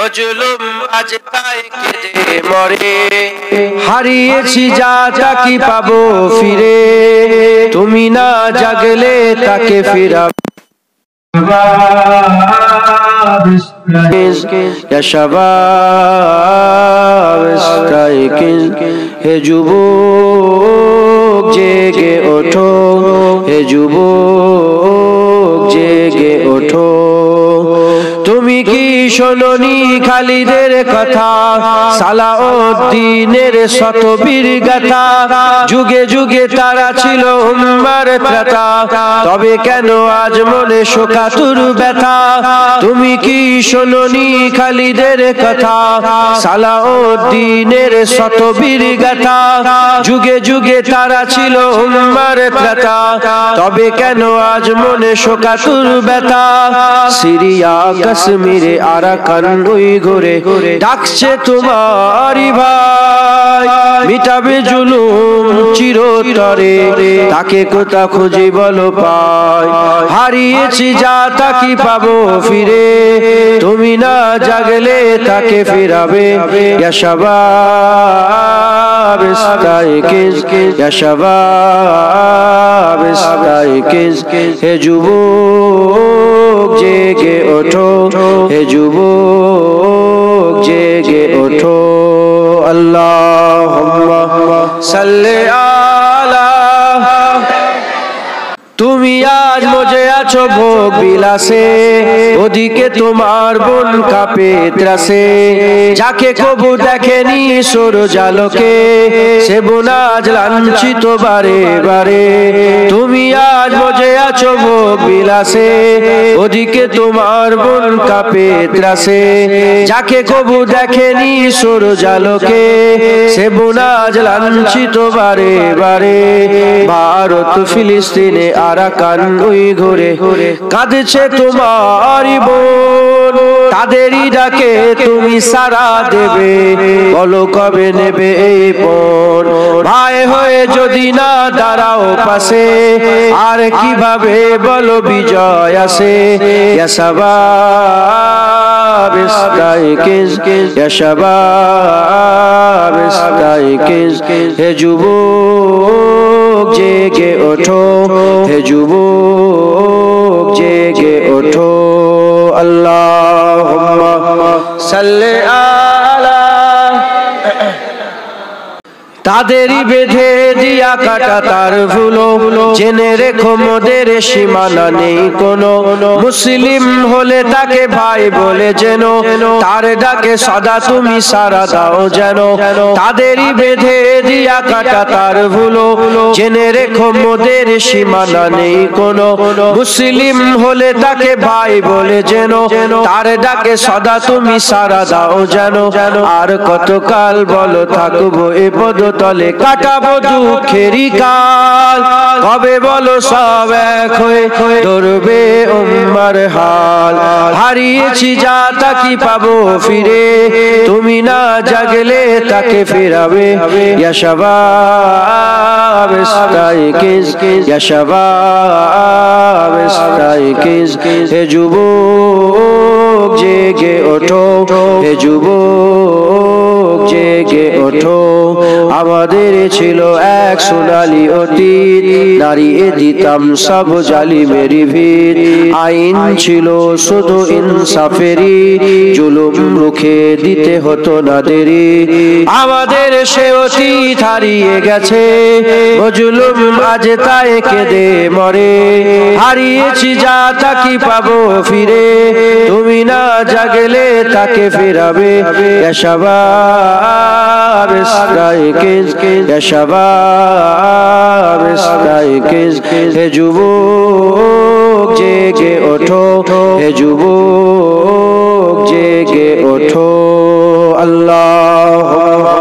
মজলুম আজ তাই কেঁদে মরে। হারিয়েছি যা তা কি পাবো ফিরে, তুমি না জাগলে তাকে ফিরাবে। या शबाब इस्ताइकिज़, हे जुबूक जेगे उठो, हे जुबूक जेगे उठो। তুমি কি শোনোনি খালিদের কথা, সালাউদ্দিনের শতবীর গাথা, যুগে যুগে তারা ছিল উম্মার ত্রাতা, তবে কেন আজ মনে শোকাতুর ব্যথা। তুমি কি শোনোনি খালিদের কথা, সালাউদ্দিনের শতবীর গাথা, যুগে যুগে তারা ছিল উম্মার ত্রাতা, তবে কেন আজ মনে শোকাতুর ব্যথা। সিরিয়া কাশ্মীরে আরাকান ওই ঘরে ডাকছে তোমারই ভাই, মিটাবে জুলুম চিরতরে, তাকে কোথা খুঁজে বলো পাই। হারিয়েছি যা তা কি পাবো ফিরে, তুমি না জাগলে তাকে ফিরাবে। ইয়া শাবাব ইস্তাইকিজ, ইয়া শাবাব ইস্তাইকিজ, হে যুবক জেগে ওঠো, হে যুবক জেগে ওঠো। আল্লাহুম্মা সাল্লি আলা। তুমি আজ মজে আছো ভোগ বিলাসে, ওদিকে তোমার বোন কাঁপে ত্রাসে, যাকে কবু দেখেনি সূরজালোকে, সে বোন আজ লাঞ্ছিত বারে বারে। তুমি আজ মজে আছো ভোগ বিলাসে, ওদিকে তোমার বোন কাঁপে ত্রাসে, যাকে কবু দেখেনি সূরজালোকে, সে বোন আজ লাঞ্ছিত বারে বারে। ভারত ফিলিস্তিনে আরাকান ওই ঘরে কাঁদছে তোমারই বোন, তাদেরই ডাকে তুমি সাড়া দেবে, বলো কবে নেবে এই পণ। ভাই হয়ে যদি না দাঁড়াও পাশে, আর কিভাবে বলো বিজয় আসে। ইয়া শাবাব ইস্তাইকিজ, ইয়া শাবাব ইস্তাইকিজ, হে যুবক জেগে ওঠো, হে যুবক জেগে ওঠো। আল্লাহুম্মা সাল্লি আলা। তাদেরই বেঁধে দিয়া কাটা তার ভুলো, জেনে রেখো মোদের সীমানা নেই কোনো। মুসলিম হলে তাকে ভাই বলে যেন, তার ডাকে সদা তুমি সাড়া দাও যেন। তাদেরই বেঁধে দিয়া কাটা তার ভুলো, জেনে রেখো মোদের সীমানা নেই কোনো। মুসলিম হলে তাকে ভাই বলে যেন, তার ডাকে সদা তুমি সাড়া দাও যেন। আর কতকাল বলো থাকবো এ পদ তলে, কাটাবো দুঃখেরই কাল, কবে বলো সব এক হয়ে ধরবে উম্মার হাল। হারিয়েছি যা তা কি পাবো ফিরে, তুমি না জাগলে তাকে ফিরাবে। ইয়া শাবাব ইস্তাইকিজ, ইয়া শাবাব ইস্তাইকিজ, হে যুবক জেগে ওঠো, হে যুবক জেগে ওঠো। আমাদের ছিল এক সোনালী অতীত, নাড়িয়ে দিতাম সব জালিমের ভিত। আইন ছিল শুধু ইনসাফেরই, জুলুম রুখে দিতে হতো না দেরি। আমাদের সে অতীত হারিয়ে গেছে, মজলুম আজ তাই কেঁদে মরে। হারিয়েছি যা তা কি পাবো ফিরে, তুমি না জাগলে তাকে ফিরাবে। ইয়া শাবাব ইস্তাইকিজ, ইয়া শাবাব ইস্তাইকিজ, হে যুবক জেগে ওঠো, হে যুবক জেগে ওঠো। আল্লাহুম্মা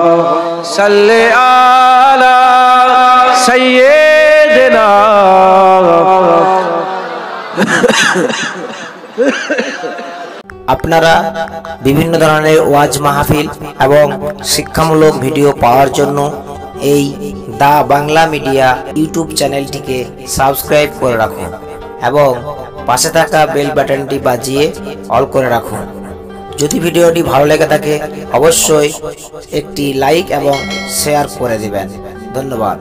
সাল্লি আলা সাইয়্যিদিনা। আপনারা বিভিন্ন ধরনের ওয়াজ মাহফিল এবং শিক্ষামূলক ভিডিও পাওয়ার জন্য এই দা বাংলা মিডিয়া ইউটিউব চ্যানেলটিকে সাবস্ক্রাইব করে রাখুন এবং পাশে থাকা বেল বাটনটি বাজিয়ে অল করে রাখুন। যদি ভিডিওটি ভালো লেগে থাকে অবশ্যই একটি লাইক এবং শেয়ার করে দিবেন। ধন্যবাদ।